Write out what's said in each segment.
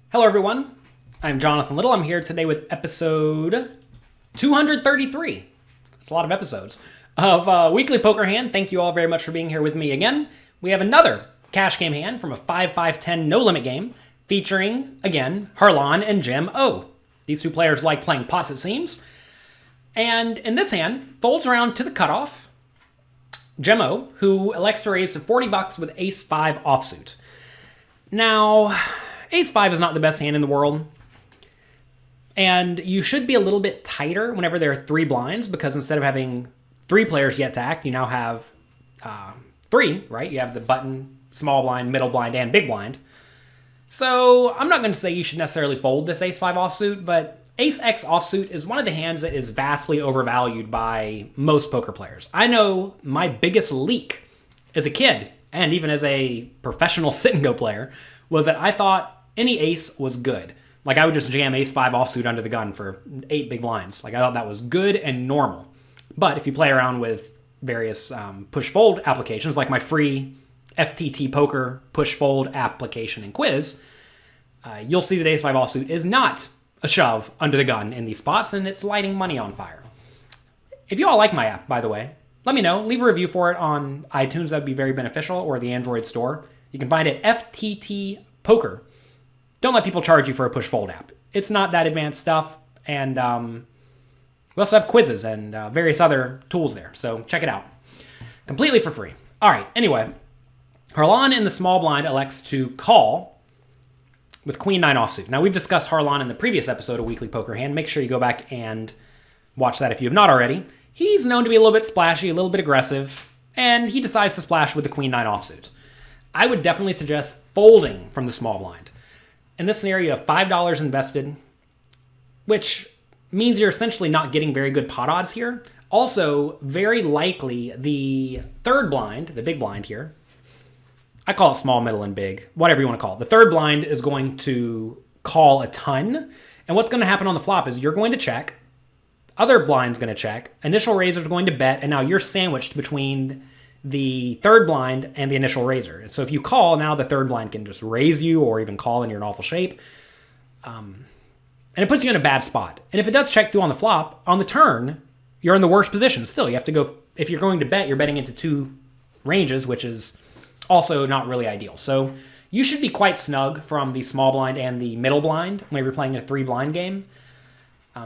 Hello, everyone. I'm Jonathan Little. I'm here today with episode 233. It's a lot of episodes of Weekly Poker Hand. Thank you all very much for being here with me again. We have another cash game hand from a 5-5-10 no-limit game featuring, again, Harlan and Jim O. These two players like playing pots, it seems. And in this hand, folds around to the cutoff. Jim O, who elects to raise to $40 with Ace-5 offsuit. Now, Ace-5 is not the best hand in the world. And you should be a little bit tighter whenever there are three blinds, because instead of having three players yet to act, you now have three, right? You have the button, small blind, middle blind, and big blind. So I'm not going to say you should necessarily fold this Ace-5 offsuit, but Ace-X offsuit is one of the hands that is vastly overvalued by most poker players. I know my biggest leak as a kid, and even as a professional sit-and-go player, was that I thought any ace was good. Like, I would just jam Ace-5 offsuit under the gun for 8 big blinds. Like, I thought that was good and normal. But if you play around with various push-fold applications, like my free FTT Poker push-fold application and quiz, you'll see that Ace-5 offsuit is not a shove under the gun in these spots, and it's lighting money on fire. If you all like my app, by the way, let me know. Leave a review for it on iTunes. That would be very beneficial, or the Android store. You can find it FTT Poker. Don't let people charge you for a push-fold app. It's not that advanced stuff, and we also have quizzes and various other tools there, so check it out. Completely for free. All right, anyway, Harlan in the small blind elects to call with Queen-9 offsuit. Now, we've discussed Harlan in the previous episode of Weekly Poker Hand. Make sure you go back and watch that if you have not already. He's known to be a little bit splashy, a little bit aggressive, and he decides to splash with the Queen-9 offsuit. I would definitely suggest folding from the small blind. In this scenario, you have $5 invested, which means you're essentially not getting very good pot odds here. Also, very likely the third blind, the big blind here, I call it small, middle, and big, whatever you want to call it. The third blind is going to call a ton, and what's going to happen on the flop is you're going to check, other blind's going to check, initial raiser's going to bet, and now you're sandwiched between the third blind and the initial raiser. And so if you call, now the third blind can just raise you or even call and you're in awful shape. And it puts you in a bad spot. And if it does check through on the flop, on the turn, you're in the worst position. Still, you have to go, if you're going to bet, you're betting into two ranges, which is also not really ideal. So you should be quite snug from the small blind and the middle blind whenever you're playing a 3-blind game.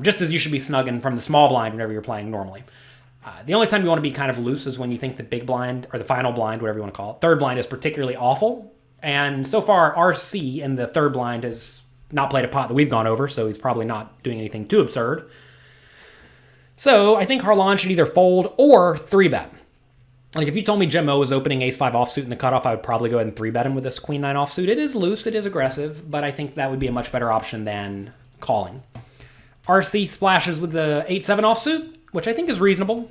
Just as you should be snugging from the small blind whenever you're playing normally. The only time you want to be kind of loose is when you think the big blind, or the final blind, whatever you want to call it, third blind is particularly awful. And so far, RC in the third blind has not played a pot that we've gone over, so he's probably not doing anything too absurd. So I think Harlan should either fold or 3-bet. Like, if you told me Jim O was opening Ace-5 offsuit in the cutoff, I would probably go ahead and 3-bet him with this Queen-9 offsuit. It is loose, it is aggressive, but I think that would be a much better option than calling. RC splashes with the 8-7 offsuit, which I think is reasonable.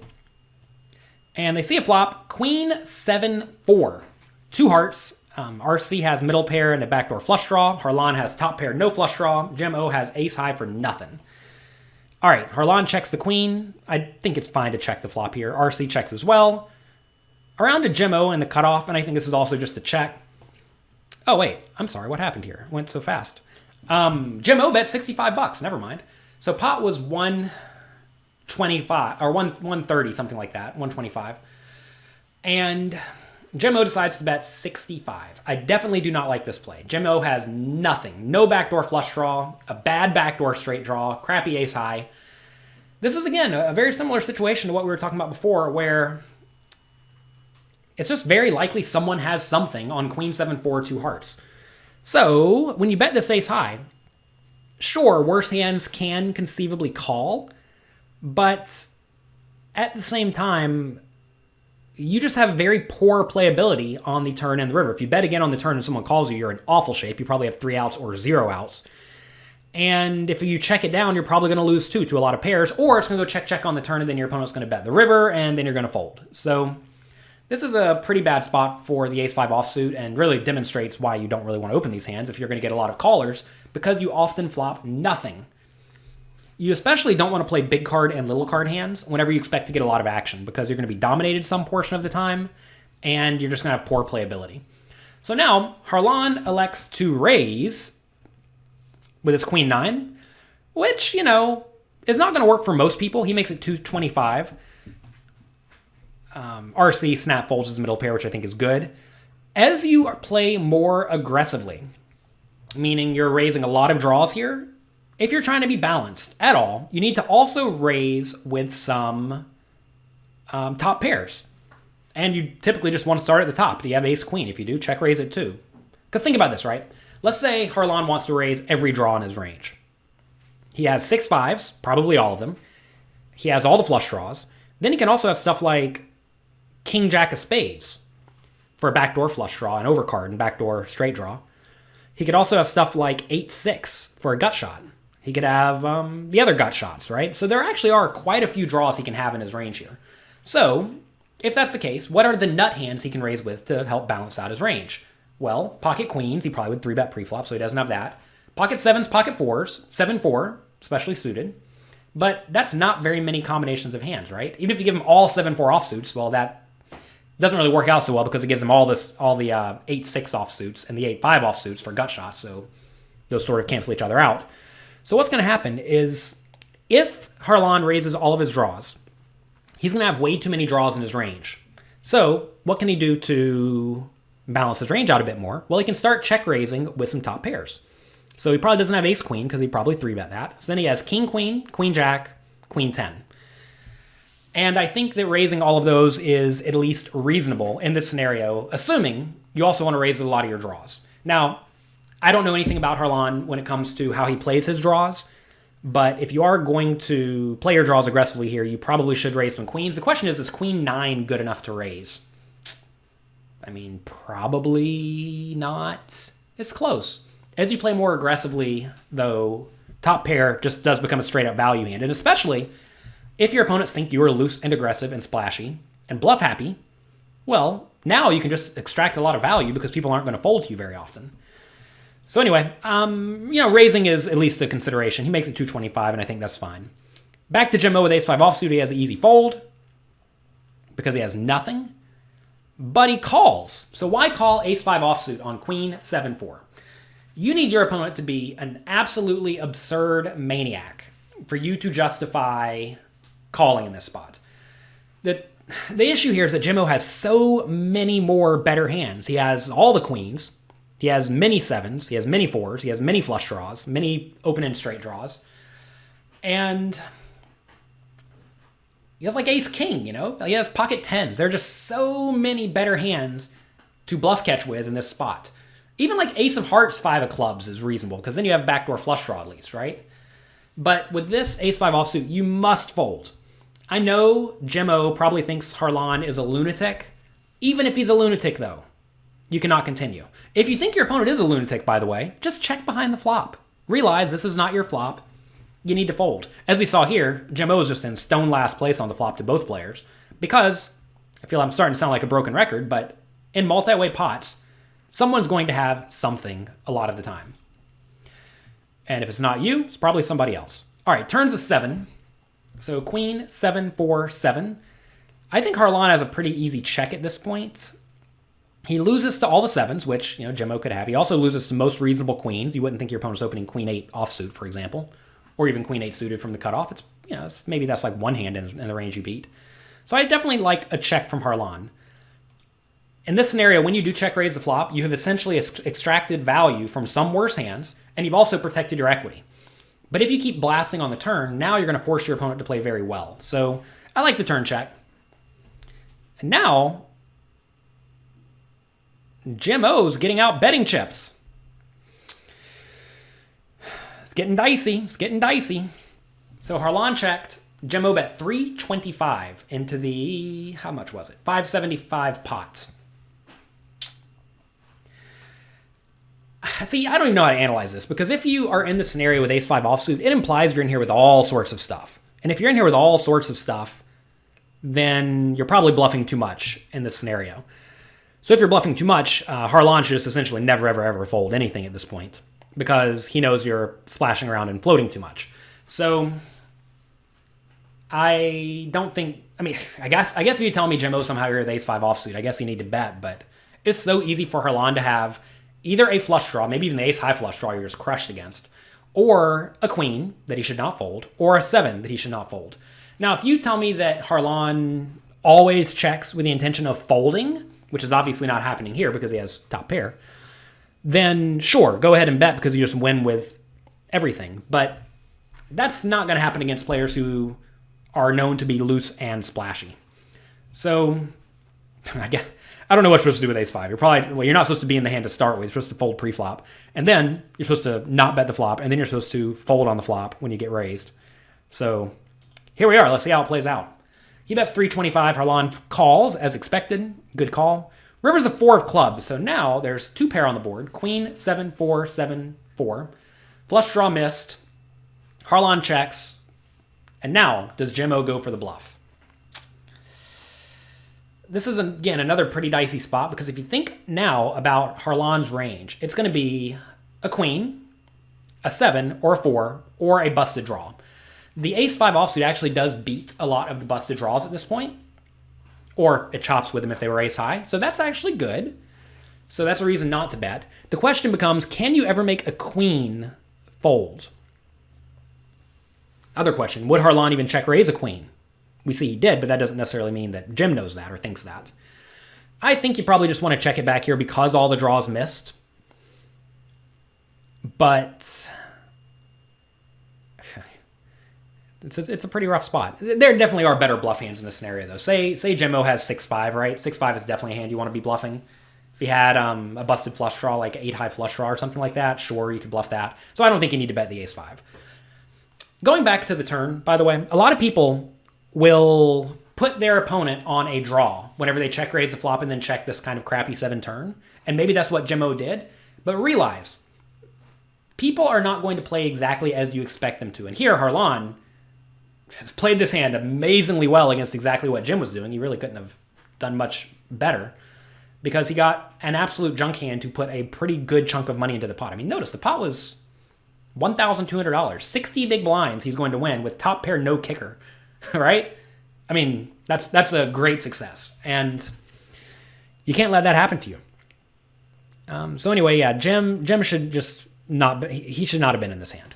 And they see a flop, Queen-7-4. 2 hearts. RC has middle pair and a backdoor flush draw. Harlan has top pair, no flush draw. Jim O has ace-high for nothing. All right, Harlan checks the queen. I think it's fine to check the flop here. RC checks as well. Around to Jim O in the cutoff, and I think this is also just a check. Oh, wait, I'm sorry, what happened here? It went so fast. Jim O bet $65, never mind. So pot was 125 or 130, something like that, 125. And Jim O decides to bet 65. I definitely do not like this play. Jim O has nothing. No backdoor flush draw, a bad backdoor straight draw, crappy ace high. This is, again, a very similar situation to what we were talking about before, where it's just very likely someone has something on Queen-7-4, 2 hearts. So when you bet this ace high, sure, worse hands can conceivably call, but at the same time, you just have very poor playability on the turn and the river. If you bet again on the turn and someone calls you, you're in awful shape. You probably have 3 outs or 0 outs. And if you check it down, you're probably going to lose to a lot of pairs, or it's going to go check on the turn, and then your opponent's going to bet the river, and then you're going to fold. So this is a pretty bad spot for the ace-5 offsuit, and really demonstrates why you don't really want to open these hands if you're going to get a lot of callers, because you often flop nothing. You especially don't want to play big card and little card hands whenever you expect to get a lot of action, because you're going to be dominated some portion of the time, and you're just going to have poor playability. So now, Harlan elects to raise with his queen 9, which, you know, is not going to work for most people. He makes it 225. RC snap folds his middle pair, which I think is good. As you play more aggressively, meaning you're raising a lot of draws here, if you're trying to be balanced at all, you need to also raise with some top pairs. And you typically just want to start at the top. Do you have ace queen? If you do, check raise it too. Because think about this, right? Let's say Harlan wants to raise every draw in his range. He has 6 5s, probably all of them. He has all the flush draws. Then he can also have stuff like king jack of spades for a backdoor flush draw, an overcard, and backdoor straight draw. He could also have stuff like 8 6 for a gut shot. He could have the other gut shots, right? So there actually are quite a few draws he can have in his range here. So if that's the case, what are the nut hands he can raise with to help balance out his range? Well, pocket queens, he probably would 3-bet preflop, so he doesn't have that. Pocket 7s, pocket 4s, 7-4, especially suited. But that's not very many combinations of hands, right? Even if you give him all 7-4 offsuits, well, that doesn't really work out so well because it gives him all the 8-6 offsuits and the 8-5 offsuits for gut shots, so those sort of cancel each other out. So what's going to happen is if Harlan raises all of his draws, he's going to have way too many draws in his range. So what can he do to balance his range out a bit more? Well, he can start check raising with some top pairs. So he probably doesn't have ace queen because he probably 3-bet that. So then he has king queen, queen jack, queen 10. And I think that raising all of those is at least reasonable in this scenario, assuming you also want to raise with a lot of your draws. Now, I don't know anything about Harlan when it comes to how he plays his draws, but if you are going to play your draws aggressively here, you probably should raise some queens. The question is queen 9 good enough to raise? I mean, probably not. It's close. As you play more aggressively, though, top pair just does become a straight-up value hand, and especially if your opponents think you are loose and aggressive and splashy and bluff happy, well, now you can just extract a lot of value because people aren't going to fold to you very often. So anyway, raising is at least a consideration. He makes it 225, and I think that's fine. Back to Jim O with ace-5 offsuit. He has an easy fold because he has nothing, but he calls. So why call ace-5 offsuit on queen 7-4? You need your opponent to be an absolutely absurd maniac for you to justify calling in this spot. The issue here is that Jimmo has so many more better hands. He has all the queens. He has many 7s. He has many 4s. He has many flush draws, many open-end straight draws. And he has like ace-king, He has pocket 10s. There are just so many better hands to bluff catch with in this spot. Even like ace of hearts, 5 of clubs is reasonable because then you have backdoor flush draw at least, right? But with this ace-5 offsuit, you must fold. I know Jimmo probably thinks Harlan is a lunatic. Even if he's a lunatic, though, you cannot continue. If you think your opponent is a lunatic, by the way, just check behind the flop. Realize this is not your flop. You need to fold. As we saw here, Jimmo is just in stone last place on the flop to both players because I feel I'm starting to sound like a broken record, but in multi-way pots, someone's going to have something a lot of the time. And if it's not you, it's probably somebody else. All right, turns a 7. So queen 7-4 7. I think Harlan has a pretty easy check at this point. He loses to all the 7s, which Jimmo could have. He also loses to most reasonable queens. You wouldn't think your opponent's opening queen 8 offsuit, for example, or even queen 8 suited from the cutoff. It's maybe that's like one hand in the range you beat. So I definitely like a check from Harlan. In this scenario, when you do check raise the flop, you have essentially extracted value from some worse hands, and you've also protected your equity. But if you keep blasting on the turn, now you're going to force your opponent to play very well. So I like the turn check. And now Jim O's getting out betting chips. It's getting dicey. It's getting dicey. So Harlan checked. Jim O bet 325 into the, how much was it? 575 pot. See, I don't even know how to analyze this because if you are in the scenario with ace-5 offsuit, it implies you're in here with all sorts of stuff. And if you're in here with all sorts of stuff, then you're probably bluffing too much in this scenario. So if you're bluffing too much, Harlan should just essentially never, ever, ever fold anything at this point because he knows you're splashing around and floating too much. So I don't think, I guess if you tell me Jimmo somehow you're with ace-5 offsuit, I guess you need to bet, but it's so easy for Harlan to have either a flush draw, maybe even the ace-high flush draw you're just crushed against, or a queen that he should not fold, or a 7 that he should not fold. Now, if you tell me that Harlan always checks with the intention of folding, which is obviously not happening here because he has top pair, then sure, go ahead and bet because you just win with everything. But that's not going to happen against players who are known to be loose and splashy. So I don't know what you're supposed to do with ace-5. You're not supposed to be in the hand to start with. You're supposed to fold pre-flop. And then you're supposed to not bet the flop. And then you're supposed to fold on the flop when you get raised. So here we are. Let's see how it plays out. He bets 325. Harlan calls as expected. Good call. River's a 4 of clubs. So now there's 2 pair on the board. Queen, 7, 4, 7, 4. Flush draw missed. Harlan checks. And now, does Jimmo go for the bluff? This is, again, another pretty dicey spot because if you think now about Harlan's range, it's going to be a queen, a 7, or a 4, or a busted draw. The ace-5 offsuit actually does beat a lot of the busted draws at this point, or it chops with them if they were ace-high, so that's actually good. So that's a reason not to bet. The question becomes, can you ever make a queen fold? Other question, would Harlan even check raise a queen? We see he did, but that doesn't necessarily mean that Jim knows that or thinks that. I think you probably just want to check it back here because all the draws missed. But it's a pretty rough spot. There definitely are better bluff hands in this scenario, though. Say Jimmo has 6-5, right? 6-5 is definitely a hand you want to be bluffing. If he had a busted flush draw, like 8-high flush draw or something like that, sure, you could bluff that. So I don't think you need to bet the ace-5. Going back to the turn, by the way, a lot of people will put their opponent on a draw whenever they check raise the flop and then check this kind of crappy 7 turn. And maybe that's what Jimmo did. But realize, people are not going to play exactly as you expect them to. And here, Harlan has played this hand amazingly well against exactly what Jim was doing. He really couldn't have done much better because he got an absolute junk hand to put a pretty good chunk of money into the pot. I mean, notice the pot was $1,200. 60 big blinds he's going to win with top pair no kicker. Right? I mean, that's a great success. And you can't let that happen to you. So anyway, yeah, Jim should just not, he should not have been in this hand.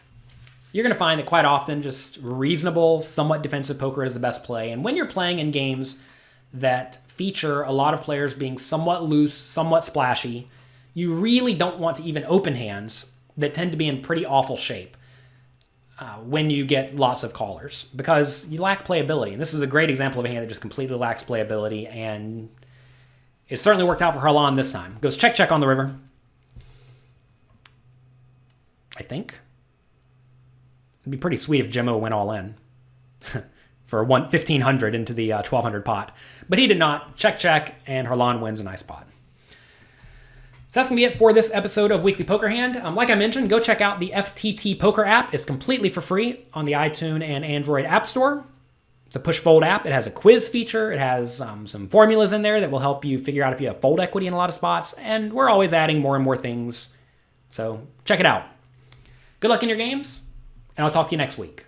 You're going to find that quite often just reasonable, somewhat defensive poker is the best play. And when you're playing in games that feature a lot of players being somewhat loose, somewhat splashy, you really don't want to even open hands that tend to be in pretty awful shape. When you get lots of callers because you lack playability. And this is a great example of a hand that just completely lacks playability, and it certainly worked out for Harlan this time. Goes check on the river. I think. It'd be pretty sweet if Jimmo went all in for 1,500 into the 1,200 pot. But he did not. Check, and Harlan wins a nice pot. So that's going to be it for this episode of Weekly Poker Hand. Like I mentioned, go check out the FTT Poker app. It's completely for free on the iTunes and Android App Store. It's a push-fold app. It has a quiz feature. It has some formulas in there that will help you figure out if you have fold equity in a lot of spots. And we're always adding more and more things. So check it out. Good luck in your games, and I'll talk to you next week.